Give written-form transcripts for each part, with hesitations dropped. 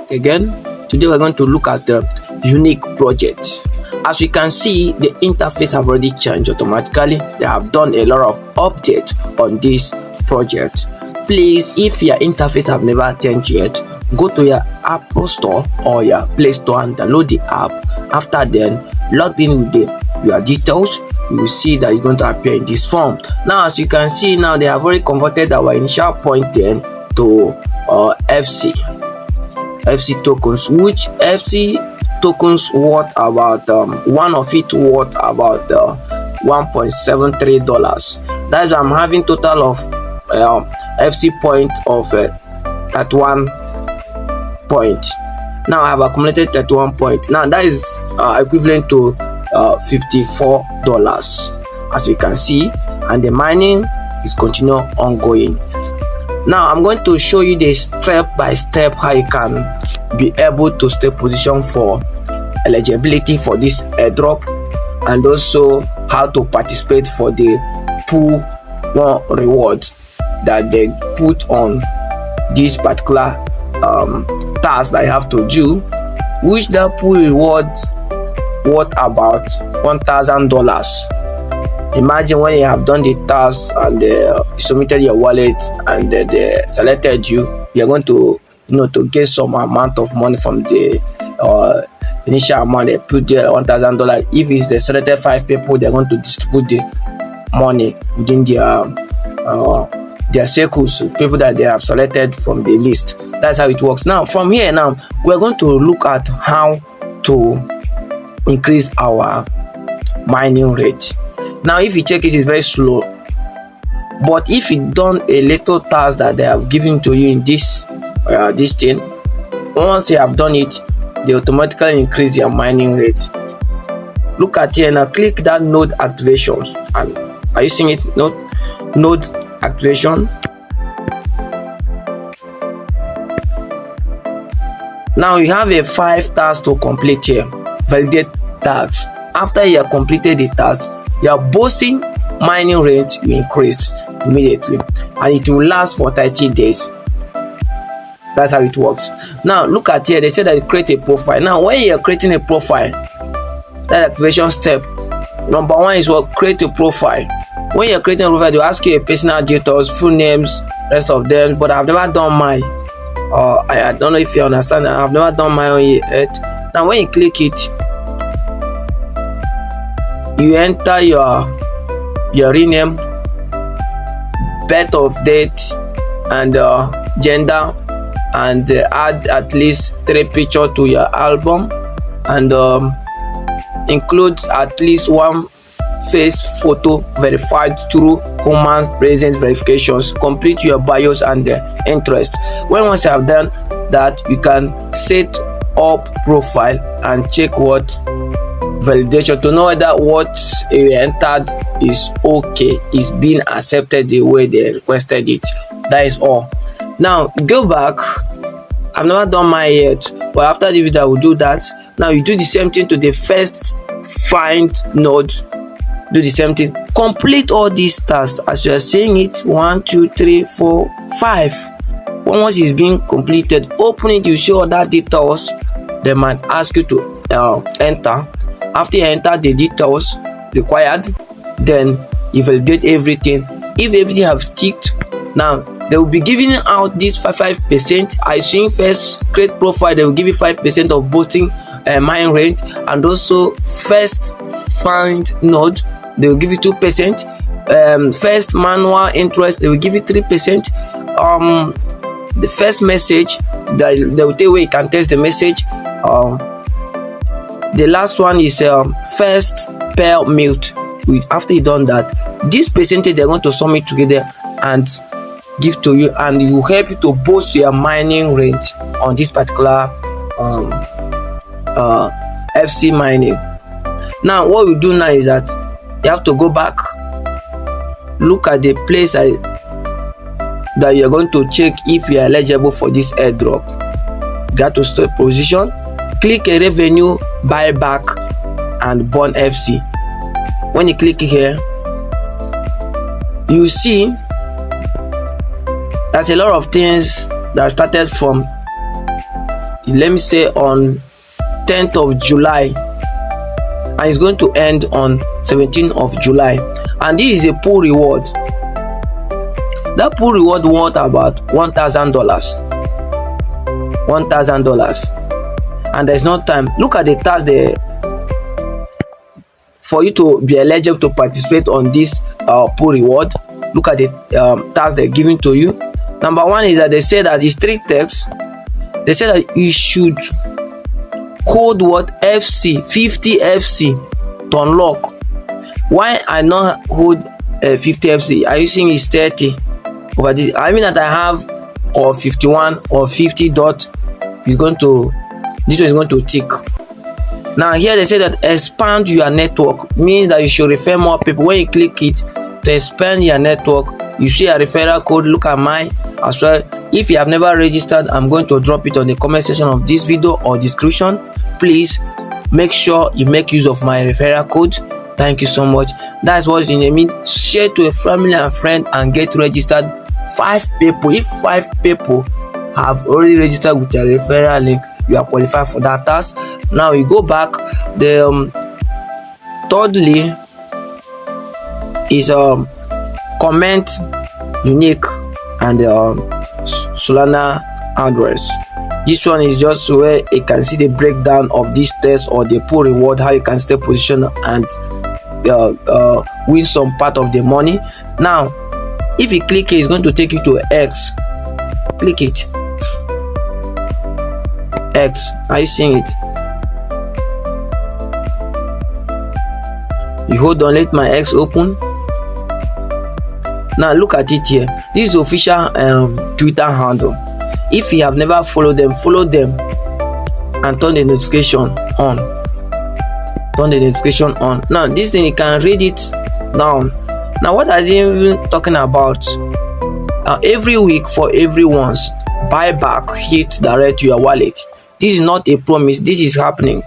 back again. Today we're going to look at the Unich project. As you can see, the interface have already changed automatically. They have done a lot of updates on this project. Please, if your interface have never changed yet, go to your Apple Store or your Play Store and download the app. After then, log in with your details. You will see that it's going to appear in this form. Now, as you can see, now they have already converted our initial point then to FC tokens, which FC tokens worth about one of it worth about $1.73. That's why I'm having total of FC point of 31 point. Now I have accumulated 31 point. Now that is equivalent to $54, as you can see, and the mining is continue ongoing. Now I'm going to show you the step by step how you can be able to stay position for eligibility for this airdrop, and also how to participate for the pool rewards that they put on this particular task that you have to do, which the pool rewards worth about $1,000. Imagine when you have done the task and submitted your wallet and they selected you, you're going to to get some amount of money from the initial amount they put there, $1,000. If it's the selected 5 people, they're going to distribute the money within their circles, people that they have selected from the list. That's how it works. Now from here, now we're going to look at how to increase our mining rate. Now if you check, it is very slow, but if you done a little task that they have given to you in this thing, once you have done it, they automatically increase your mining rate. Look at here now, click that node activations, and are you seeing it? Node activation. Now you have a 5 tasks to complete here. Validate tasks. After you have completed the task, your boosting mining rate will increase immediately, and it will last for 30 days. That's how it works. Now look at here, they say that you create a profile. Now when you're creating a profile, that activation step number 1 is what? Create a profile. When you're creating a profile, they ask you a personal details, full names, rest of them, but I've never done mine. I don't know if you understand that. I've never done my own yet. Now when you click it, you enter your rename, birth of date, and gender, and add at least 3 pictures to your album, and include at least 1 face photo verified through human presence verifications. Complete your bios and interest. Once you have done that, you can set up profile and check what validation to know whether what you entered is okay, is being accepted the way they requested it. That is all. Now go back. I've never done mine yet, but after the video I will do that. Now you do the same thing to the first find node. Do the same thing. Complete all these tasks as you are saying it. 1, 2, 3, 4, 5. Once it's being completed, open it. You see all that details. They might ask you to enter. After you enter the details required, then you validate everything. If everything have ticked, now they will be giving out this 5%. I think first create profile, they will give you 5% of boosting mining rate, and also first find node, they will give you 2%. First manual interest, they will give you 3%. The first message, they will tell you where you can test the message. The last one is first pair mute. After you done that, this percentage they're going to sum it together and give to you, and it will help you to boost your mining rate on this particular FC mining. Now what we do now is that you have to go back, look at the place that you're going to check if you are eligible for this airdrop. Got to start position, click a revenue buyback and burn FC. When you click here, you see there's a lot of things that started from let me say on 10th of July, and it's going to end on 17th of July. And this is a pool reward. That pool reward worth about $1,000, and there's no time. Look at the task there for you to be eligible to participate on this pool reward. Look at the task they're giving to you. Number one is that they say that it's 3 texts. They say that you should hold what FC 50 FC to unlock. Why I not hold 50 FC? Are you saying it's 30 over this? I mean that I have or 51 or 50 dot is going to, this one is going to tick. Now here they say that expand your network, means that you should refer more people. When you click it to expand your network, you see a referral code. Look at mine as well. If you have never registered, I'm going to drop it on the comment section of this video or description. Please make sure you make use of my referral code. Thank you so much. That's what you need. Share to a family and friend and get registered. 5 people. If 5 people have already registered with your referral link, you are qualified for that task. Now we go back. The thirdly is comment Unich and Solana address. This one is just where you can see the breakdown of this test or the pool reward, how you can stay positioned and win some part of the money. Now if you click it, it's going to take you to X. Click it. X. Are you seeing it? You hold on, let my X open. Now look at it here. This is official Twitter handle. If you have never followed them, follow them and turn the notification on. Turn the notification on. Now this thing, you can read it down. Now what are they even talking about? Every week for everyone's buyback hit direct to your wallet. This is not a promise, this is happening.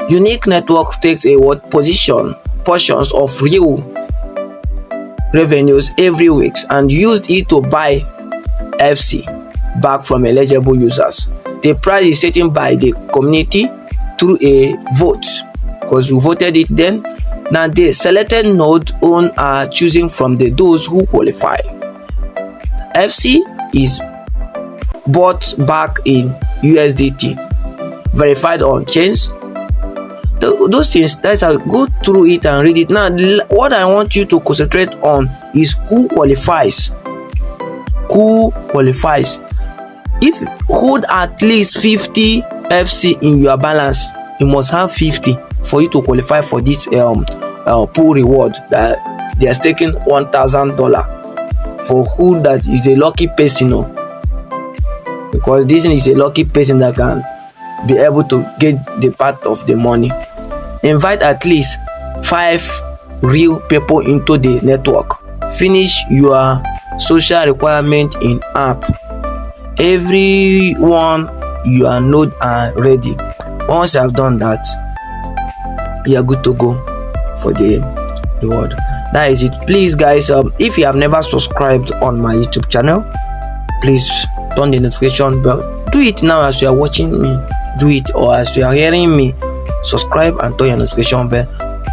Unich Network takes a portions of real revenues every week and used it to buy FC back from eligible users. The price is set by the community through a vote, because we voted it then. Now the selected node own are choosing from those who qualify. FC is bought back in USDT, verified on chains. Those things, that's how go through it and read it. Now what I want you to concentrate on is who qualifies. Who qualifies? If you hold at least 50 FC in your balance, you must have 50 for you to qualify for this pool reward that they are taking $1,000 for who that is a lucky person, because this is a lucky person that can be able to get the part of the money. Invite at least 5 real people into the network. Finish your social requirement in app. Everyone you are node are ready. Once you have done that, you are good to go for the reward. That is it. Please guys, if you have never subscribed on my YouTube channel, please turn the notification bell. Do it now as you are watching me. Do it, or as you are hearing me. Subscribe and turn your notification bell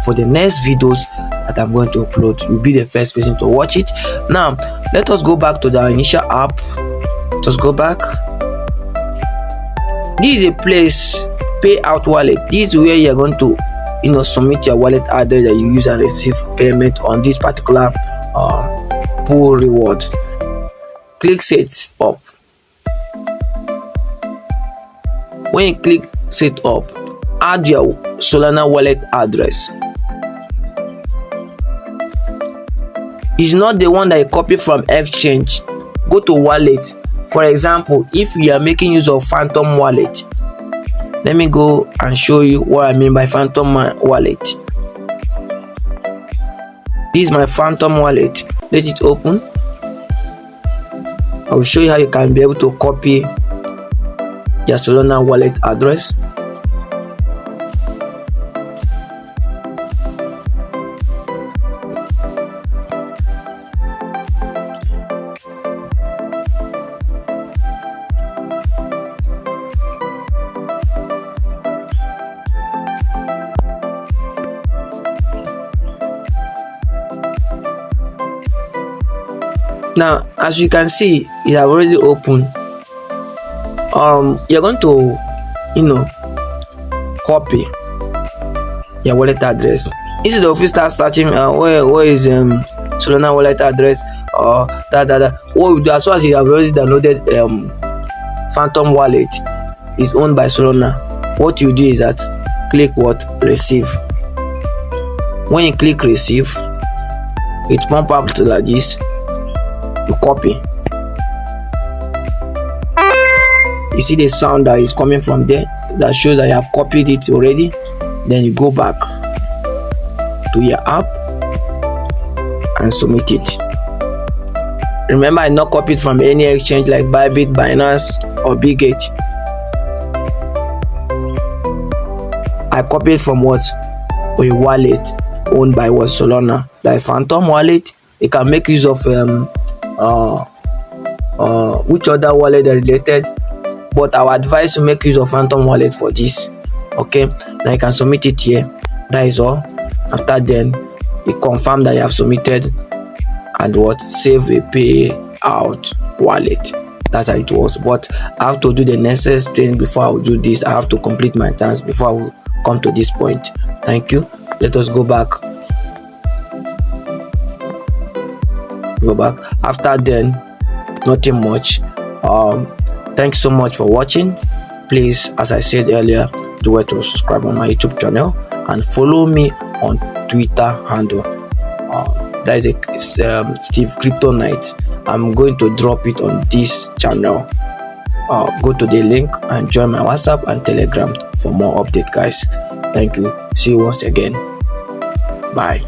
for the next videos that I'm going to upload. You'll be the first person to watch it. Now let us go back to the initial app. Just go back. This is a place, payout wallet. This is where you're going to submit your wallet address that you use and receive payment on this particular pool reward. Click set up. When you click set up, add your Solana wallet address. It's not the one that you copy from exchange. Go to wallet. For example, if you are making use of Phantom wallet, let me go and show you what I mean by Phantom wallet. This is my Phantom wallet. Let it open. I will show you how you can be able to copy your Solana wallet address. Now, as you can see, it have already opened. You're going to, copy your wallet address. Instead of you start searching where is Solana wallet address or that. What you do, as soon as you have already downloaded Phantom wallet is owned by Solana, what you do is that click receive. When you click receive, it pump up to like this. You copy. You see the sound that is coming from there that shows that you have copied it already. Then you go back to your app and submit it. Remember, I not copied from any exchange like Bybit, Binance or Bigate. I copied from a wallet owned by Solana, like Phantom wallet. You can make use of which other wallet are related, but I would advise to make use of Phantom wallet for this. Okay, now you can submit it here. That is all. After then, you confirm that you have submitted and save a payout wallet. That's how it was. But I have to do the necessary thing before I will do this. I have to complete my tasks before I will come to this point. Thank you. Let us go back. After then, nothing much. Thanks so much for watching. Please, as I said earlier, do it to subscribe on my YouTube channel and follow me on Twitter handle. That is Steve Crypto Night. I'm going to drop it on this channel. Go to the link and join my WhatsApp and Telegram for more update, guys. Thank you. See you once again. Bye.